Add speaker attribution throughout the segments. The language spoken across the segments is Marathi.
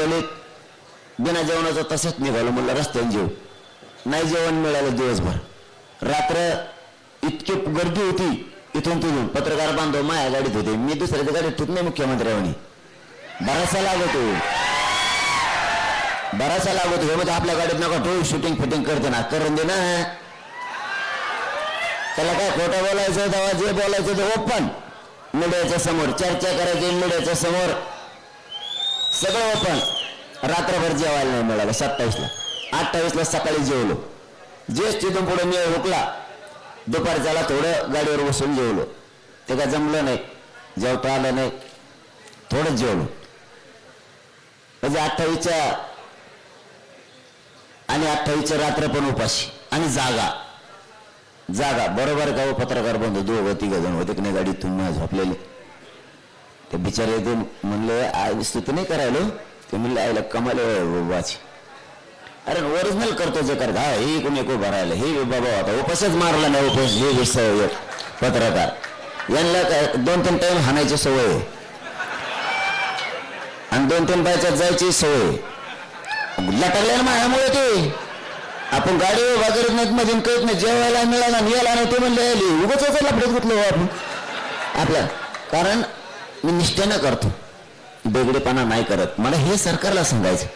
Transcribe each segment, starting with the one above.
Speaker 1: बोलावलीत, बिना जेवणाचं तसंच निघालो. म्हणलं रस्त्याने जेव, नाही जेवण मिळालं दिवसभर. रात्र इतकी गर्दी होती, इथून तिथून पत्रकार बांधव माझ्या गाडीत होते, मी दुसऱ्याच्या गाडीत होत नाही. मुख्यमंत्र्यांनी बराचसा लागतो, बराचसा लागतो. हे म्हणजे आपल्या गाडीत नका तो शूटिंग फिटिंग करते ना, करून दे ना. त्याला काय खोटं बोलायचं, तेव्हा जे बोलायचं ते ओपन मीडियाच्या समोर, चर्चा करायची मीडियाच्या समोर, सगळं ओपन. रात्रभर जेवायला नाही मिळालं. 27ला 28ला सकाळी जेवलो. जेच तिथून पुढे मी हुकला. दुपारच्याला थोडं गाडीवर बसून जेवलो. ते काय जमलं नाही, जेवता आलं नाही, थोडंच जेवलो. म्हणजे 28च्या आणि 28च्या रात्र पण उपाशी आणि जागा जागा. बरोबर का? पत्रकार बंधू दोघं तिघ जण होते की नाही गाडीतून झोपलेले. ते बिचारे ते म्हणले स्तुती नाही करायलो, ते म्हणले आईला कमाल वाची. अरे ओरिजिनल करतो जे करता, हे कोणी को भरायला, हे बाबा होता उपासच मारला नाही. उपास हे विषय पत्रकार यांना काय 2-3 टाइम हाणायची सवय आहे आणि 2-3 बायच्यात जायची सवय. लटकल्या ना माझ्यामुळे ते. आपण गाडी वगैरे नाहीत मध्ये कळत नाही, जेवायला मिळाला यायला नाही. ते म्हणले उगाच लपडत घेतलो आपण आपल्या. कारण मी निष्ठेनं करतो, बेगडेपणा नाही करत. मला हे सरकारला सांगायचं,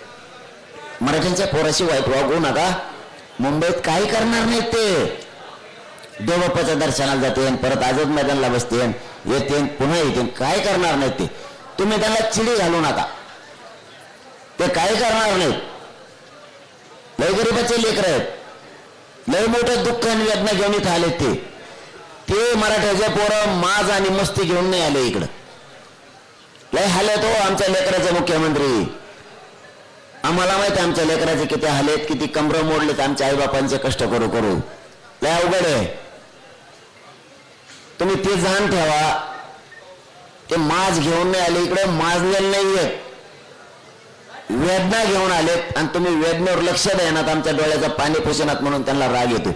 Speaker 1: मराठ्यांच्या पोराशी वाईट वागू नका. मुंबईत काही करणार नाहीत ते. देवबाप्पाच्या दर्शनाला जाते, परत आझाद मैदानला बसते, येते पुन्हा येते, काय करणार नाहीत ते. तुम्ही त्यांना चिडी घालू नका, ते काय करणार नाहीत. लय गरीबाचे लेकर आहेत, लय मोठं दुःख आणि वेदना घेऊन इथं आलेत. ते मराठ्याचे पोरं माज आणि मस्ती घेऊन नाही आले इकडं. लय हाल तो आमच्या लेकराचे मुख्यमंत्री. आम्हाला माहिती आमच्या लेकराचे किती हाल आहेत, किती कमरं मोडलेत आमच्या आईबापांचे कष्ट करू करू. लय अवघड आहे. तुम्ही ते जाण ठेवा. ते माज घेऊन नाही आले इकडे, माजलेले नाहीये, वेदना घेऊन आलेत. आणि तुम्ही वेदनेवर लक्ष देणार, आमच्या डोळ्याचं पाणी पुसणार म्हणून त्यांना राग येतो.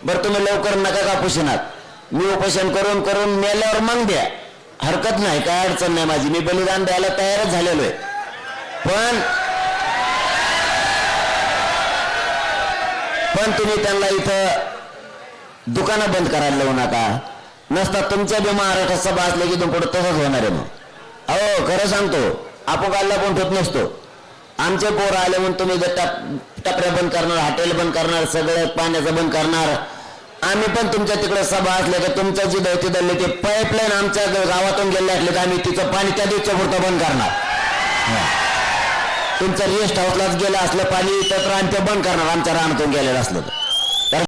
Speaker 1: बरं तुम्ही लवकर नका का पुसणार, मी उपोषण करून करून मेल्यावर मग द्या, हरकत नाही, काय अडचण नाही माझी. मी बलिदान द्यायला तयारच झालेलो आहे. पण तुम्ही त्यांना इथं दुकानं बंद करायला लावू नका. नसता तुमच्या बी महाराष्ट्रात सभा असले की पुढे तसंच होणार आहे. मग अहो खरं सांगतो, आपोकाला पण ठेवत नसतो. आमचे पोर आले म्हणून तुम्ही टपऱ्या बंद करणार, हॉटेल बंद करणार, सगळं पाण्याचं बंद करणार. आम्ही पण तुमच्या तिकडे सभा असल्या तर तुमचं जी दैती दल्ली ते पाईपलाईन आमच्या गावातून गेले असले तर आम्ही तिचं पाणी त्या दिवशी पुरतं बंद करणार. तुमच्या रेस्ट हाऊसलाच गेलं असलं पाणी तर आम्ही ते बंद करणार, आमच्या रानातून गेलेलं असलं तर.